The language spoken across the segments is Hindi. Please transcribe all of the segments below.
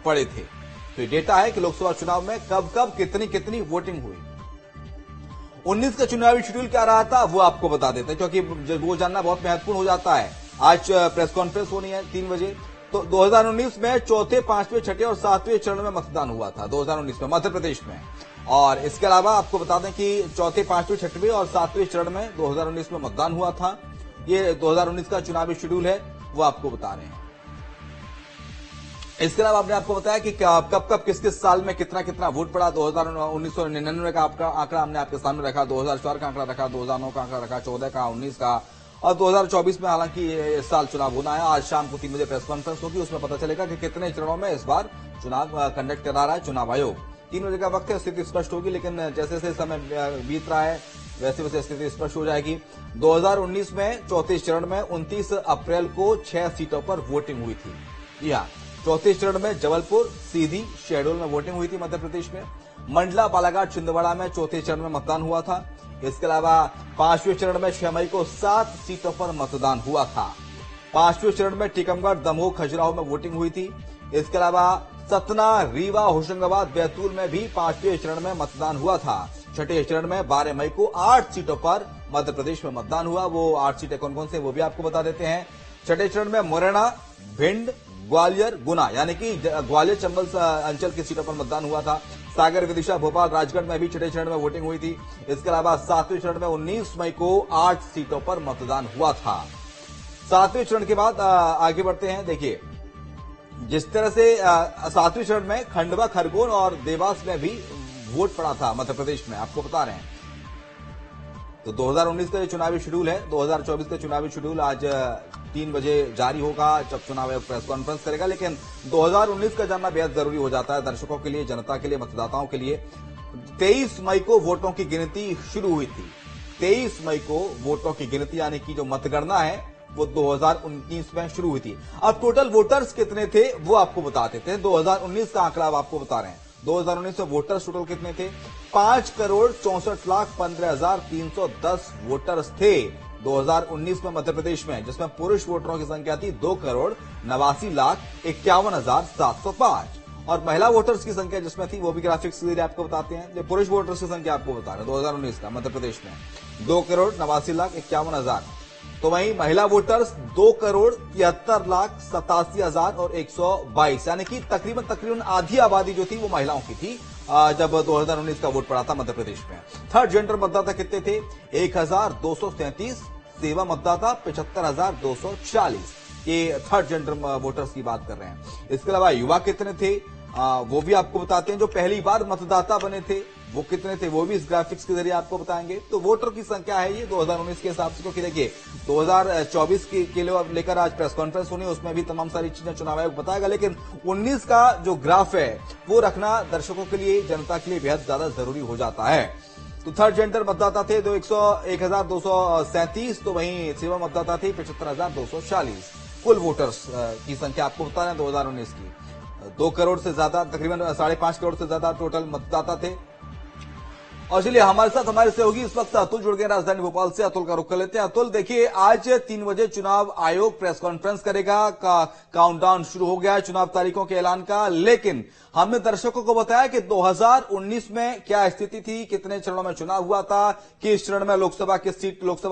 पड़े थे। तो ये डेटा है कि लोकसभा चुनाव में कब कब कितनी कितनी वोटिंग हुई। 19 का चुनावी शेड्यूल क्या रहा था वो आपको बता देते हैं, क्योंकि वो जानना बहुत महत्वपूर्ण हो जाता है। आज प्रेस कॉन्फ्रेंस होनी है 3 बजे। तो 2019 में चौथे, पांचवें, छठे और सातवें चरण में मतदान हुआ था 2019 में मध्य प्रदेश में। और इसके अलावा आपको बता दें कि चौथे, पांचवें, छठवें और सातवें चरण में 2019 में मतदान हुआ था। ये 2019 का चुनावी शेड्यूल है, वो आपको बता रहे हैं। इसके अलावा आपने आपको बताया कि कब कब किस किस साल में कितना कितना वोट पड़ा। 1999 का आपका आंकड़ा हमने आपके सामने रखा, 2004 का आंकड़ा रखा, 2009 का आंकड़ा रखा, 14 का, 19 का और 2024 में। हालांकि इस साल चुनाव होना है। आज शाम को 3 बजे प्रेस कॉन्फ्रेंस होगी, उसमें पता चलेगा कि कितने चरणों में इस बार चुनाव कंडक्ट करा रहा है चुनाव आयोग। 3 बजे का वक्त है, स्थिति स्पष्ट होगी। लेकिन जैसे जैसे समय बीत रहा है वैसे वैसे स्थिति स्पष्ट हो जाएगी। 2019 में चौथे चरण में 29 अप्रैल को 6 सीटों पर वोटिंग हुई थी। जी हाँ, चौथे चरण में जबलपुर, सीधी, शहडोल में वोटिंग हुई थी मध्य प्रदेश में। मंडला, बालाघाट, छिंदवाड़ा में चौथे चरण में मतदान हुआ था। इसके अलावा पांचवें चरण में 6 मई को 7 सीटों पर मतदान हुआ था। पांचवें चरण में टीकमगढ़, दमोह, खजुराहो में वोटिंग हुई थी। इसके अलावा सतना, रीवा, होशंगाबाद, बैतूल में भी पांचवें चरण में मतदान हुआ था। छठे चरण में 12 मई को 8 सीटों पर मध्य प्रदेश में मतदान हुआ। वो 8 सीटें कौन कौन से वो भी आपको बता देते हैं। छठे चरण में मुरैना, भिंड, ग्वालियर, गुना यानी कि ग्वालियर चंबल अंचल की सीटों पर मतदान हुआ था। सागर, विदिशा, भोपाल, राजगढ़ में भी छठे चरण में वोटिंग हुई थी। इसके अलावा सातवें चरण में 19 मई को 8 सीटों पर मतदान हुआ था। सातवें चरण के बाद आगे बढ़ते हैं। देखिए, जिस तरह से सातवें चरण में खंडवा, खरगोन और देवास में भी वोट पड़ा था मध्य प्रदेश में, आपको बता रहे हैं। तो 2019 का चुनावी शेड्यूल है। 2024 का चुनावी शेड्यूल आज 3 बजे जारी होगा, जब चुनाव आयोग प्रेस कॉन्फ्रेंस करेगा। लेकिन 2019 का जानना बेहद जरूरी हो जाता है दर्शकों के लिए, जनता के लिए, मतदाताओं के लिए। 23 मई को वोटों की गिनती शुरू हुई थी। 23 मई को वोटों की गिनती यानी कि जो मतगणना है वो 2019 में शुरू हुई थी। अब टोटल वोटर्स कितने थे वो आपको बता देते हैं। 2019 का आंकड़ा अब आपको बता रहे हैं। 2019 में वोटर्स टोटल कितने थे? 5,64,15,310 वोटर्स थे 2019 में मध्य प्रदेश में, जिसमें पुरुष वोटरों की संख्या थी 2,89,51,705 और महिला वोटर्स की संख्या जिसमें थी वो भी ग्राफिक्स आपको बताते हैं। जो पुरुष वोटर्स की संख्या आपको बता रहे हैं 2019 का मध्य प्रदेश में 2,89,51,000। तो वहीं महिला वोटर्स 2,73,87,122 यानी कि तकरीबन आधी आबादी जो थी वो महिलाओं की थी जब 2019 का वोट पड़ा था मध्य प्रदेश में। थर्ड जेंडर मतदाता कितने थे? 1,237। सेवा मतदाता 75,240। ये थर्ड जेंडर वोटर्स की बात कर रहे हैं। इसके अलावा युवा कितने थे वो भी आपको बताते हैं। जो पहली बार मतदाता बने थे वो कितने थे वो भी इस ग्राफिक्स के जरिए आपको बताएंगे। तो वोटर की संख्या है ये 2019 के हिसाब से, क्योंकि देखिए 2024 के लिए लेकर आज प्रेस कॉन्फ्रेंस होनी है, उसमें भी तमाम सारी चीजें चुनाव आयोग बताएगा। लेकिन 19 का जो ग्राफ है वो रखना दर्शकों के लिए, जनता के लिए बेहद ज्यादा जरूरी हो जाता है। तो थर्ड जेंडर मतदाता थे 1,237। तो वहीं सेवा मतदाता थे 75,240। कुल वोटर्स की संख्या आपको बता रहे हैं 2019 की 2 करोड़ से ज्यादा, तकरीबन 5.5 करोड़ से ज्यादा टोटल मतदाता थे। और चलिए हमारे साथ हमारे सहयोगी इस वक्त अतुल जुड़ गए राजधानी भोपाल से। अतुल का रुख कर लेते हैं। अतुल, देखिए आज 3 बजे चुनाव आयोग प्रेस कॉन्फ्रेंस करेगा, काउंटडाउन शुरू हो गया है चुनाव तारीखों के ऐलान का। लेकिन हमने दर्शकों को बताया कि 2019 में क्या स्थिति थी, कितने चरणों में चुनाव हुआ था, किस चरण में लोकसभा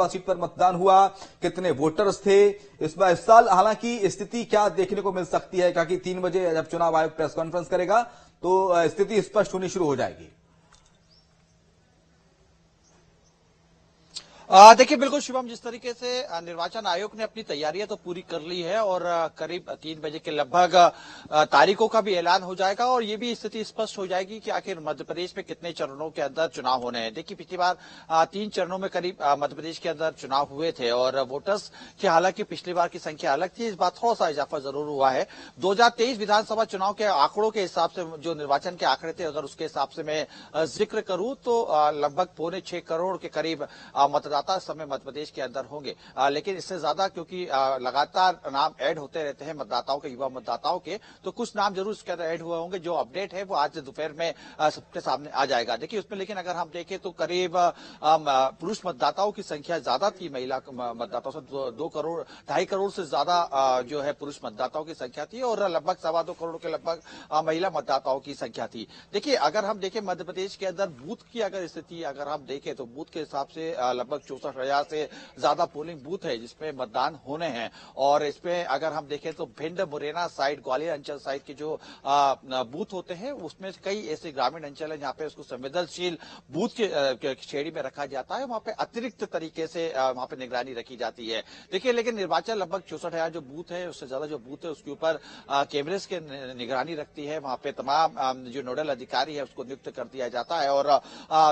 सीट पर मतदान हुआ, कितने वोटर्स थे। इस साल हालांकि स्थिति क्या देखने को मिल सकती है, क्योंकि 3 बजे जब चुनाव आयोग प्रेस कॉन्फ्रेंस करेगा तो स्थिति स्पष्ट होनी शुरू हो जाएगी। देखिए बिल्कुल शिवम, जिस तरीके से निर्वाचन आयोग ने अपनी तैयारियां तो पूरी कर ली है और करीब 3 बजे के लगभग तारीखों का भी ऐलान हो जाएगा और ये भी स्थिति स्पष्ट हो जाएगी कि आखिर मध्य प्रदेश में कितने चरणों के अंदर चुनाव होने हैं। देखिए पिछली बार 3 चरणों में करीब मध्य प्रदेश के अंदर चुनाव हुए थे और वोटर्स की हालांकि पिछली बार की संख्या अलग थी, इस बार थोड़ा सा इजाफा जरूर हुआ है। 2023 विधानसभा चुनाव के आंकड़ों के हिसाब से, जो निर्वाचन के आंकड़े थे, अगर उसके हिसाब से मैं जिक्र करूं तो लगभग 6.25 करोड़ के करीब मतदाता मतदाता इस समय मध्य प्रदेश के अंदर होंगे। लेकिन इससे ज्यादा क्योंकि लगातार नाम ऐड होते रहते हैं मतदाताओं के, युवा मतदाताओं के, तो कुछ नाम जरूर इसके अंदर ऐड हुए होंगे। जो अपडेट है वो आज दोपहर में सबके सामने आ जाएगा। देखिए उसमें, लेकिन अगर हम देखें तो करीब पुरुष मतदाताओं की संख्या ज्यादा थी, महिला मतदाताओं से 2.5 करोड़ से ज्यादा जो है पुरुष मतदाताओं की संख्या थी और लगभग 2.25 करोड़ के लगभग महिला मतदाताओं की संख्या थी। देखिए अगर हम देखें मध्य प्रदेश के अंदर बूथ की अगर स्थिति अगर हम देखें तो बूथ के हिसाब से लगभग 64,000 से ज्यादा पोलिंग बूथ है जिसमें मतदान होने हैं। और इसमें अगर हम देखें तो भिंड, मुरैना साइड, ग्वालियर अंचल साइड के जो बूथ होते हैं उसमें कई ऐसे ग्रामीण अंचल है जहाँ पे उसको संवेदनशील बूथ के श्रेणी में रखा जाता है, वहां पे अतिरिक्त तरीके से वहां पे निगरानी रखी जाती है। देखिए लेकिन निर्वाचन लगभग 64,000 जो बूथ है उससे ज्यादा जो बूथ है उसके ऊपर कैमरेस के निगरानी रखती है। वहां पे तमाम जो नोडल अधिकारी है उसको नियुक्त कर दिया जाता है और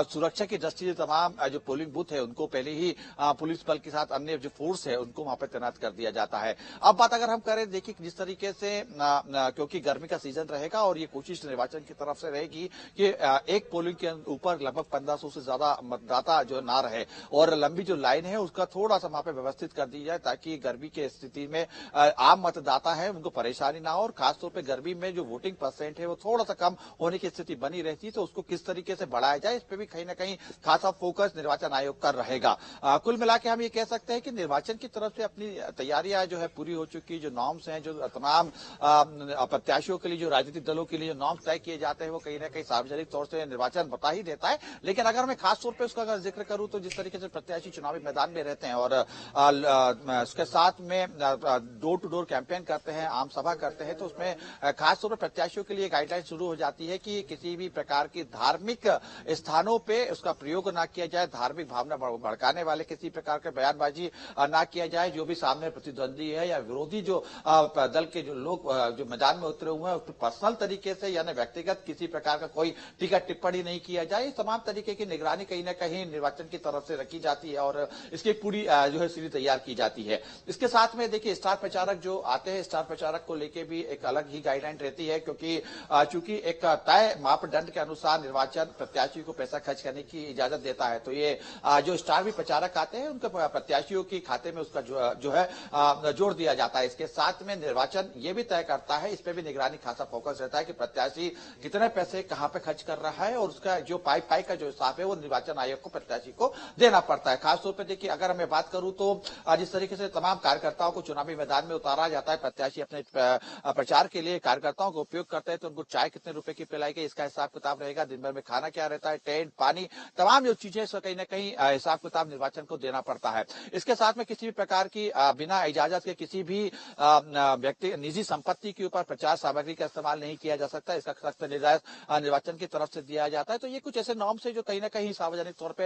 सुरक्षा की दृष्टि से तमाम जो पोलिंग बूथ है उनको पहले ही पुलिस बल के साथ अन्य जो फोर्स है उनको वहां पे तैनात कर दिया जाता है। अब बात अगर हम करें, देखिए जिस तरीके से क्योंकि गर्मी का सीजन रहेगा और ये कोशिश निर्वाचन की तरफ से रहेगी कि एक पोलिंग के ऊपर लगभग 1500 से ज्यादा मतदाता जो ना रहे और लंबी जो लाइन है उसका थोड़ा सा वहां पे व्यवस्थित कर दी जाए ताकि गर्मी की स्थिति में आम मतदाता है उनको परेशानी ना हो। और खासतौर पर गर्मी में जो वोटिंग परसेंट है वो थोड़ा सा कम होने की स्थिति बनी रहती है, तो उसको किस तरीके से बढ़ाया जाए इस पे भी कहीं ना कहीं खासा फोकस निर्वाचन आयोग कर रहेगा। कुल मिला के हम ये कह सकते हैं कि निर्वाचन की तरफ से अपनी तैयारियां जो है पूरी हो चुकी। जो नॉर्म्स हैं, जो तमाम प्रत्याशियों के लिए, जो राजनीतिक दलों के लिए जो नॉर्म्स तय किए जाते हैं वो कहीं ना कहीं सार्वजनिक तौर से निर्वाचन बता ही देता है। लेकिन अगर मैं खास तौर पर उसका अगर जिक्र करूं तो जिस तरीके से प्रत्याशी चुनावी मैदान में रहते हैं और उसके साथ में डोर टू डोर कैंपेन करते हैं, आम सभा करते हैं, तो उसमें खासतौर पर प्रत्याशियों के लिए गाइडलाइन शुरू हो जाती है कि किसी भी प्रकार की धार्मिक स्थानों पे उसका प्रयोग ना किया जाए, धार्मिक भावना भड़काने वाले किसी प्रकार के बयानबाजी ना किया जाए। जो भी सामने प्रतिद्वंदी है या विरोधी जो दल के जो लोग जो मैदान में उतरे हुए हैं उस पर पर्सनल तरीके से यानी व्यक्तिगत किसी प्रकार का कोई टीका टिप्पणी नहीं किया जाए। तमाम तरीके की निगरानी कहीं ना कहीं निर्वाचन की तरफ से रखी जाती है और इसकी पूरी जो है सीढ़ी तैयार की जाती है। इसके साथ में देखिए स्टार प्रचारक जो आते हैं, स्टार प्रचारक को लेके भी एक अलग ही गाइडलाइन रहती है क्योंकि चूंकि एक तय मापदंड के अनुसार निर्वाचन प्रत्याशी को पैसा खर्च करने की इजाजत देता है, तो ये जो स्टार भी प्रचारक आते हैं उनके प्रत्याशियों के खाते में उसका जो है जोड़ दिया जाता है। इसके साथ में निर्वाचन ये भी तय करता है, इस पे भी निगरानी खासा फोकस रहता है कि प्रत्याशी कितने पैसे कहां पे खर्च कर रहा है और उसका जो पाई का जो हिसाब है वो निर्वाचन आयोग को प्रत्याशी को देना पड़ता है। खासतौर पर देखिए अगर मैं बात करूं तो जिस तरीके से तमाम कार्यकर्ताओं को चुनावी मैदान में उतारा जाता है, प्रत्याशी अपने प्रचार के लिए कार्यकर्ताओं का उपयोग करते हैं, तो उनको चाय कितने रुपए की पिलाई गई इसका हिसाब किताब रहेगा, दिन भर में खाना क्या रहता है, टेंट, पानी, तमाम जो चीजें कहीं ना कहीं हिसाब किताब निर्वाचन को देना पड़ता है। इसके साथ में किसी भी प्रकार की बिना इजाजत के किसी भी व्यक्ति निजी संपत्ति के ऊपर प्रचार सामग्री का इस्तेमाल नहीं किया जा सकता, इसका सख्त निर्देश निर्वाचन की तरफ से दिया जाता है। तो ये कुछ ऐसे नॉर्म्स है जो कहीं ना कहीं सार्वजनिक तौर पर